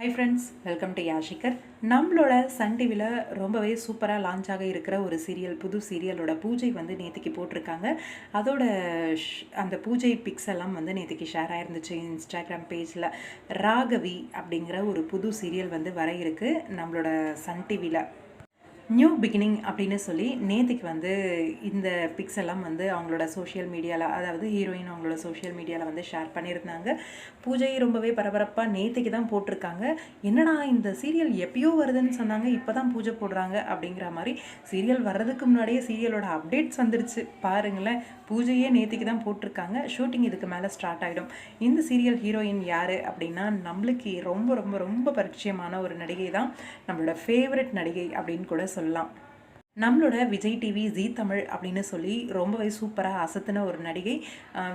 High friends, welcome to யாஷிகர். நம்மளோட Sun டிவியில் ரொம்பவே சூப்பராக லான்ச் ஆக இருக்கிற ஒரு சீரியல், புது சீரியலோட பூஜை வந்து நேற்றுக்கு போட்டிருக்காங்க. அதோட அந்த பூஜை பிக்ஸ் எல்லாம் வந்து நேற்றுக்கு ஷேர் ஆயிருந்துச்சு இன்ஸ்டாகிராம் பேஜில். ராகவி அப்படிங்கிற ஒரு புது சீரியல் வந்து வர இருக்கு நம்மளோட சன் டிவியில். நியூ பிகினிங் அப்படின்னு சொல்லி நேற்றுக்கு வந்து இந்த பிக்ஸ் எல்லாம் வந்து அவங்களோட சோஷியல் மீடியாவில், அதாவது ஹீரோயின் அவங்களோட சோஷியல் மீடியாவில் வந்து ஷேர் பண்ணியிருந்தாங்க. பூஜை ரொம்பவே பரபரப்பாக நேற்றுக்கு தான் போட்டிருக்காங்க. என்னடா இந்த சீரியல் எப்பயோ வருதுன்னு சொன்னாங்க, இப்போ தான் பூஜை போடுறாங்க அப்படிங்கிற மாதிரி சீரியல் வர்றதுக்கு முன்னாடியே சீரியலோட அப்டேட்ஸ் வந்துருச்சு பாருங்களேன். பூஜையே நேற்றுக்கு தான் போட்டிருக்காங்க. ஷூட்டிங் இதுக்கு மேலே ஸ்டார்ட் ஆகிடும். இந்த சீரியல் ஹீரோயின் யார் அப்படின்னா, நம்மளுக்கு ரொம்ப ரொம்ப ரொம்ப பரிச்சயமான ஒரு நடிகை தான், நம்மளோட ஃபேவரட் நடிகை அப்படின்னு கூட சொல்லலாம். நம்மளோட விஜய் டிவி ஜீ தமிழ் அப்படின்னு சொல்லி ரொம்பவே சூப்பராக அசத்துன ஒரு நடிகை.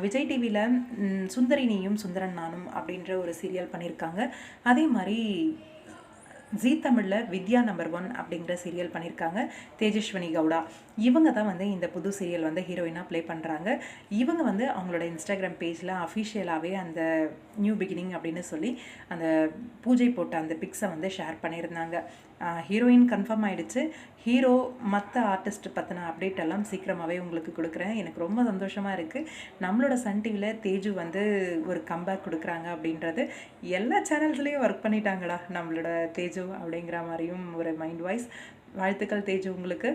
விஜய் டிவியில் சுந்தரி நீயும் சுந்தரன் நானும் அப்படின்ற ஒரு சீரியல் பண்ணியிருக்காங்க. அதே மாதிரி ஜீ தமிழில் வித்யா நம்பர் 1 அப்படிங்கிற சீரியல் பண்ணியிருக்காங்க தேஜஸ்வினி கவுடா. இவங்க தான் வந்து இந்த புது சீரியல் வந்து ஹீரோயினாக ப்ளே பண்ணுறாங்க. இவங்க வந்து அவங்களோட இன்ஸ்டாகிராம் பேஜில் அஃபிஷியலாகவே அந்த நியூ பிகினிங் அப்படின்னு சொல்லி அந்த பூஜை போட்ட அந்த பிக்ஸை வந்து ஷேர் பண்ணியிருந்தாங்க. ஹீரோயின் கன்ஃபார்ம் ஆகிடுச்சு. ஹீரோ மற்ற ஆர்டிஸ்ட் பற்றின அப்டேட் எல்லாம் சீக்கிரமாகவே உங்களுக்கு கொடுக்குறேன். எனக்கு ரொம்ப சந்தோஷமாக இருக்குது. நம்மளோட சன் டிவியில் தேஜு வந்து ஒரு கம்பேக் கொடுக்குறாங்க அப்படின்றது. எல்லா சேனல்ஸ்லேயும் ஒர்க் பண்ணிட்டாங்களா நம்மளோட தேஜு அப்படிங்கிற மாதிரியும் ஒரு மைண்ட் வாய்ஸ். வாழ்த்துக்கள் தேஜு உங்களுக்கு.